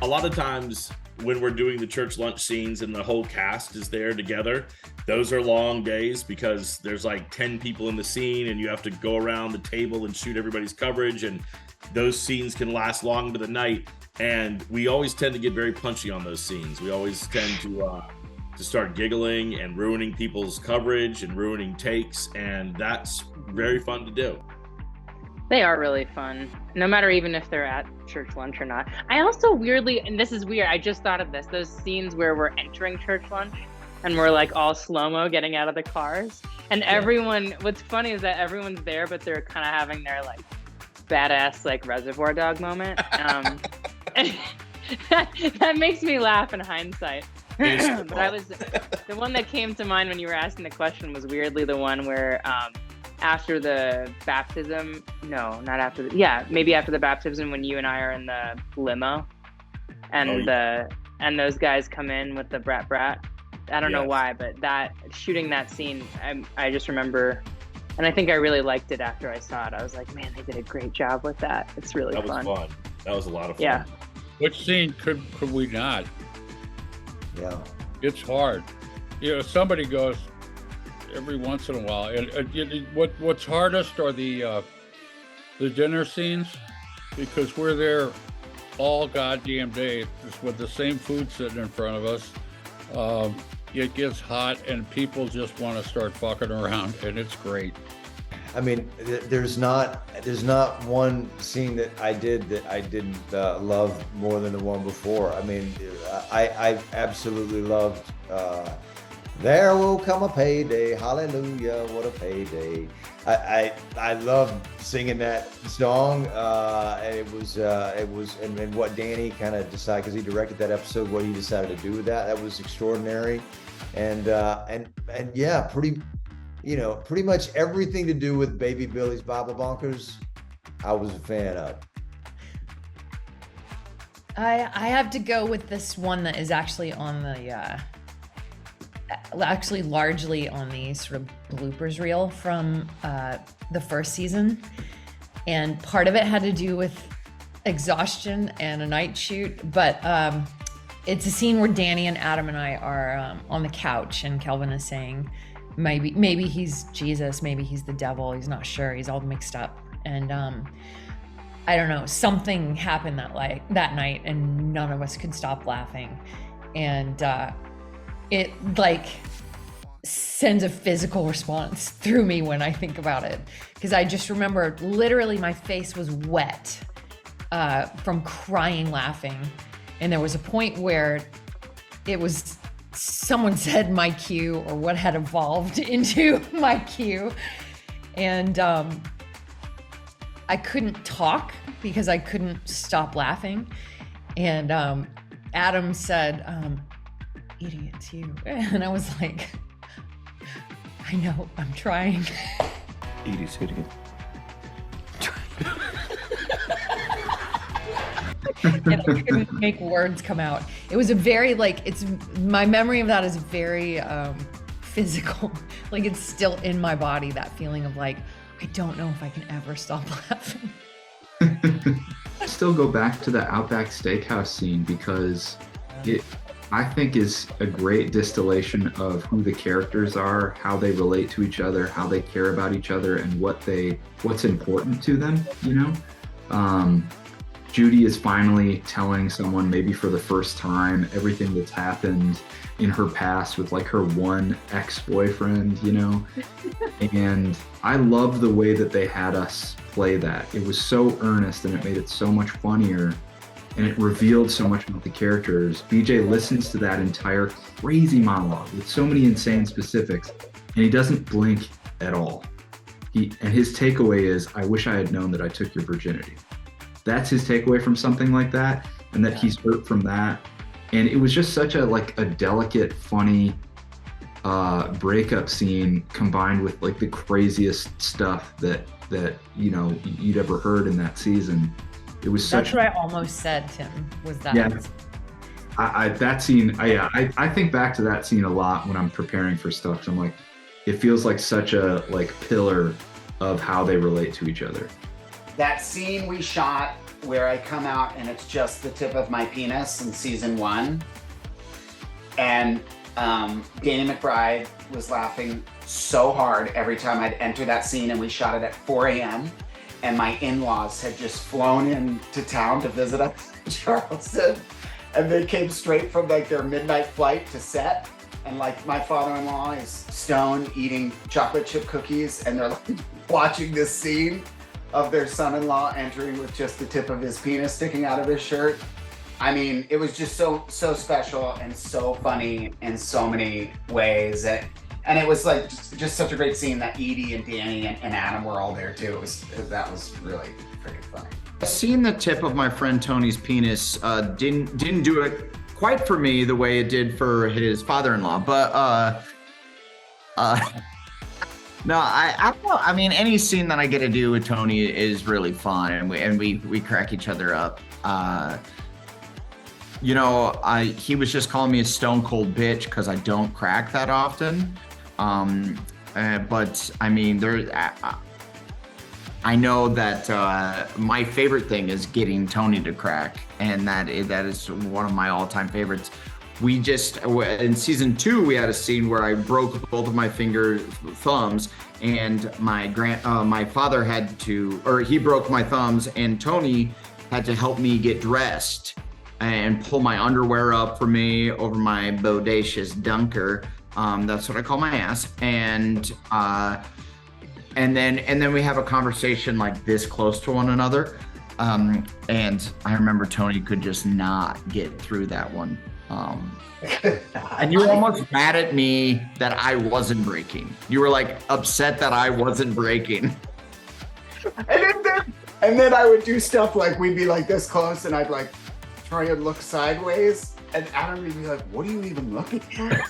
a lot of times when we're doing the church lunch scenes and the whole cast is there together, those are long days because there's like 10 people in the scene and you have to go around the table and shoot everybody's coverage, and those scenes can last long into the night. And we always tend to get very punchy on those scenes. We always tend to start giggling and ruining people's coverage and ruining takes, and that's very fun to do. They are really fun, no matter even if they're at church lunch or not. I also weirdly, and this is weird, I just thought of this, those scenes where we're entering church lunch and we're like all slow-mo getting out of the cars. And everyone, what's funny is that everyone's there, but they're kind of having their like badass like Reservoir Dog moment. That makes me laugh in hindsight. But I was, the one that came to mind when you were asking the question was weirdly the one where, after the baptism, no, not after maybe after the baptism, when you and I are in the limo and and those guys come in with the brat. I don't know why, but shooting that scene, I just remember, and I think I really liked it after I saw it. I was like, man, they did a great job with that. It's really fun. That was fun. That was a lot of fun. Yeah. Which scene could we not? Yeah. It's hard. Somebody goes every once in a while. And what's hardest are the dinner scenes, because we're there all goddamn day just with the same food sitting in front of us. It gets hot and people just want to start fucking around, and it's great. I mean, there's not one scene that I did that I didn't love more than the one before. I mean, I absolutely loved There Will Come a Payday, hallelujah, what a payday. I love singing that song, and it was and what Danny kind of decided, because he directed that episode, what he decided to do with that was extraordinary, and yeah, pretty much everything to do with Baby Billy's Bible Bonkers, I was a fan of. I have to go with this one that is actually on the largely on the sort of bloopers reel from the first season, and part of it had to do with exhaustion and a night shoot, but it's a scene where Danny and Adam and I are on the couch, and Kelvin is saying maybe he's Jesus, maybe he's the devil, he's not sure, he's all mixed up, and I don't know, something happened that night and none of us could stop laughing, and it like sends a physical response through me when I think about it, because I just remember literally my face was wet from crying laughing, and there was a point where it was someone said my cue, or what had evolved into my cue, and I couldn't talk because I couldn't stop laughing, and Adam said, "Edie, it's you," and I was like, I know, I'm trying. Edie's hitting it. And I couldn't make words come out. It was a very my memory of that is very physical. Like, it's still in my body, that feeling of like, I don't know if I can ever stop laughing. I still go back to the Outback Steakhouse scene because it, I think, is a great distillation of who the characters are, how they relate to each other, how they care about each other, and what's important to them, Judy is finally telling someone, maybe for the first time, everything that's happened in her past with like her one ex-boyfriend, and I love the way that they had us play that. It was so earnest and it made it so much funnier, and it revealed so much about the characters. BJ listens to that entire crazy monologue with so many insane specifics, and he doesn't blink at all. And his takeaway is, I wish I had known that I took your virginity. That's his takeaway from something like that, and that he's hurt from that. And it was just such a delicate, funny breakup scene, combined with like the craziest stuff that you'd ever heard in that season. It was That's what I almost said, Tim, was that. Yeah. That scene, I think back to that scene a lot when I'm preparing for stuff. 'Cause I'm like, it feels like such a pillar of how they relate to each other. That scene we shot where I come out and it's just the tip of my penis in season 1. And Danny McBride was laughing so hard every time I'd enter that scene, and we shot it at 4 a.m. And my in-laws had just flown into town to visit us in Charleston. And they came straight from like their midnight flight to set. And like my father-in-law is stoned eating chocolate chip cookies, and they're like watching this scene of their son-in-law entering with just the tip of his penis sticking out of his shirt. I mean, it was just so special and so funny in so many ways. And it was like just such a great scene that Edie and Danny and Adam were all there too. That was really pretty funny. Seeing the tip of my friend Tony's penis didn't do it quite for me the way it did for his father-in-law, but no, I don't know. I mean, any scene that I get to do with Tony is really fun, and we crack each other up. You know, he was just calling me a stone cold bitch because I don't crack that often. But I mean, I know that my favorite thing is getting Tony to crack, and that is one of my all-time favorites. We just, in season 2, we had a scene where I broke both of my thumbs, and my father he broke my thumbs, and Tony had to help me get dressed and pull my underwear up for me over my bodacious dunker. That's what I call my ass. And then we have a conversation like this close to one another. And I remember Tony could just not get through that one. And you were almost mad at me that I wasn't breaking. You were like upset that I wasn't breaking. And then I would do stuff like we'd be like this close, and I'd like try and look sideways, and Adam would be like, "What are you even looking at?"